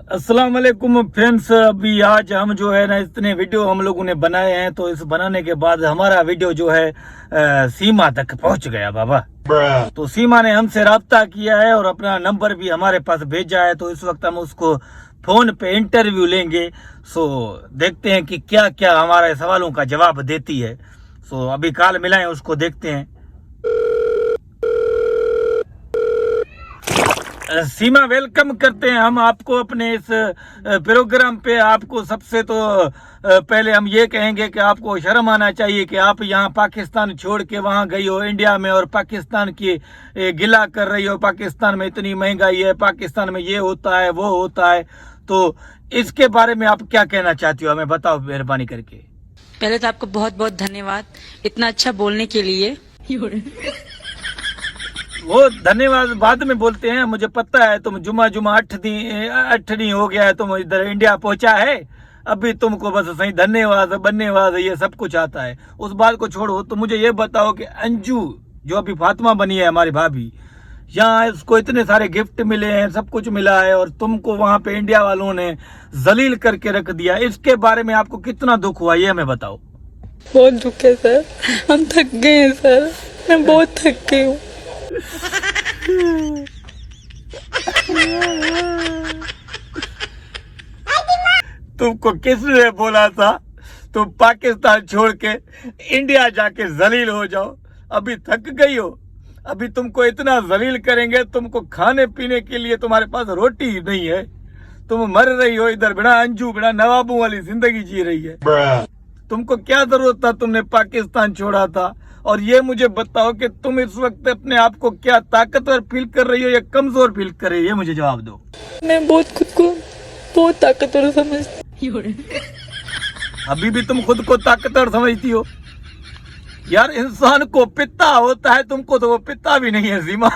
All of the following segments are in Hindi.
अस्सलाम वालेकुम फ्रेंड्स। अभी आज हम जो है ना इतने वीडियो हम लोगों ने बनाए हैं, तो इस बनाने के बाद हमारा वीडियो जो है सीमा तक पहुंच गया बाबा। तो सीमा ने हमसे राब्ता किया है और अपना नंबर भी हमारे पास भेजा है, तो इस वक्त हम उसको फोन पे इंटरव्यू लेंगे। सो देखते हैं कि क्या क्या हमारे सवालों का जवाब देती है। सो अभी कॉल मिलाएं, उसको देखते हैं। सीमा, वेलकम करते हैं हम आपको अपने इस प्रोग्राम पे। आपको सबसे तो पहले हम ये कहेंगे कि आपको शर्म आना चाहिए कि आप यहाँ पाकिस्तान छोड़ के वहाँ गई हो इंडिया में, और पाकिस्तान की गिला कर रही हो। पाकिस्तान में इतनी महंगाई है, पाकिस्तान में ये होता है वो होता है। तो इसके बारे में आप क्या कहना चाहती हो, हमें बताओ मेहरबानी करके। पहले तो आपको बहुत बहुत धन्यवाद इतना अच्छा बोलने के लिए। वो धन्यवाद बाद में बोलते हैं, मुझे पता है तुम जुमा 8 दिन हो गया है तुम इधर इंडिया पहुंचा है। अभी तुमको बस सही धन्यवाद ये सब कुछ आता है। उस बात को छोड़ो, तो मुझे ये बताओ कि अंजू जो अभी फातिमा बनी है हमारी भाभी, यहाँ इसको इतने सारे गिफ्ट मिले हैं, सब कुछ मिला है, और तुमको वहां पे इंडिया वालों ने जलील करके रख दिया। इसके बारे में आपको कितना दुख हुआ, ये हमें बताओ। बहुत दुख है सर, हम थक गए हैं सर, मैं बहुत थक गई हूँ। तुमको किसने बोला था तुम पाकिस्तान छोड़ के इंडिया जाके जलील हो जाओ? अभी थक गई हो, अभी तुमको इतना जलील करेंगे, तुमको खाने पीने के लिए तुम्हारे पास रोटी नहीं है, तुम मर रही हो इधर बिना अंजू बिना नवाबों वाली जिंदगी जी रही है। तुमको क्या जरूरत था, तुमने पाकिस्तान छोड़ा था? और ये मुझे बताओ कि तुम इस वक्त अपने आप को क्या ताकतवर फील कर रही हो या कमजोर फील कर रही हो, ये मुझे जवाब दो। मैं बहुत खुद को बहुत ताकतवर समझती हूँ। अभी भी तुम खुद को ताकतवर समझती हो? यार इंसान को पिता होता है, तुमको तो वो पिता भी नहीं है सीमा।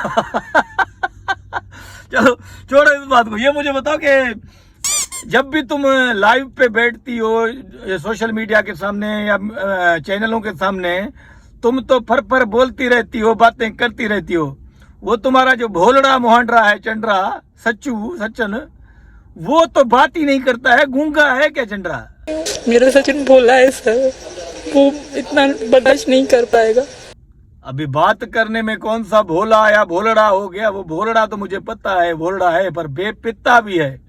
चलो छोड़ो इस बात को। ये मुझे बताओ कि जब भी तुम लाइव पे बैठती हो सोशल मीडिया के सामने या चैनलों के सामने, तुम तो फर बोलती रहती हो, बातें करती रहती हो। वो तुम्हारा जो भोलड़ा मोहंडरा है, चंद्रा सचिन, वो तो बात ही नहीं करता है, गूंगा है क्या चंद्रा? मेरा सचिन भोला है सर, वो इतना बर्दाश्त नहीं कर पाएगा। अभी बात करने में कौन सा भोला या भोलड़ा हो गया? वो भोलड़ा तो मुझे पता है, भोलड़ा है, पर बेपिता भी है।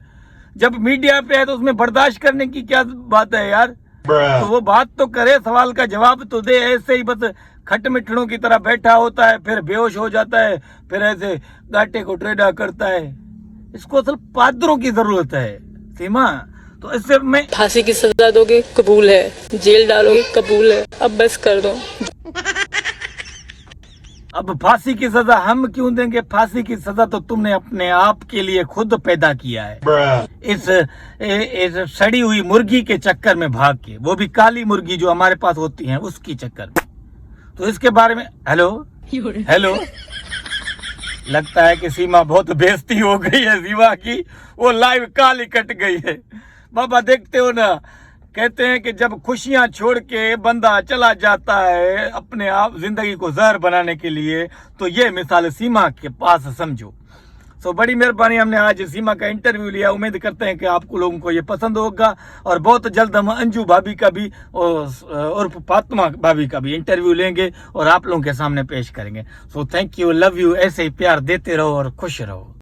जब मीडिया पे है तो उसमें बर्दाश्त करने की क्या बात है यार? तो वो बात तो करे, सवाल का जवाब तो दे। ऐसे ही बस खट मिठड़ों की तरह बैठा होता है, फिर बेहोश हो जाता है, फिर ऐसे गाटे को टेढ़ा करता है। इसको असल पादरों की जरूरत है सीमा। तो इससे मैं फांसी की सजा दोगे कबूल है, जेल डालोगे कबूल है, अब बस कर दो। अब फांसी की सजा हम क्यों देंगे? फांसी की सजा तो तुमने अपने आप के लिए खुद पैदा किया है, इस सड़ी हुई मुर्गी के चक्कर में भाग के, वो भी काली मुर्गी जो हमारे पास होती है उसकी चक्कर में। तो इसके बारे में हेलो लगता है कि सीमा बहुत बेइज्जती हो गई है सीमा की, वो लाइव काली कट गई है। बाबा देखते हो ना, कहते हैं कि जब खुशियां छोड़ के बंदा चला जाता है अपने आप जिंदगी को जहर बनाने के लिए, तो ये मिसाल सीमा के पास समझो। तो बड़ी मेहरबानी, हमने आज सीमा का इंटरव्यू लिया। उम्मीद करते हैं कि आपको लोगों को ये पसंद होगा, और बहुत जल्द हम अंजू भाभी का भी और फातिमा भाभी का भी इंटरव्यू लेंगे और आप लोगों के सामने पेश करेंगे। So thank you, love you. ऐसे ही प्यार देते रहो और खुश रहो।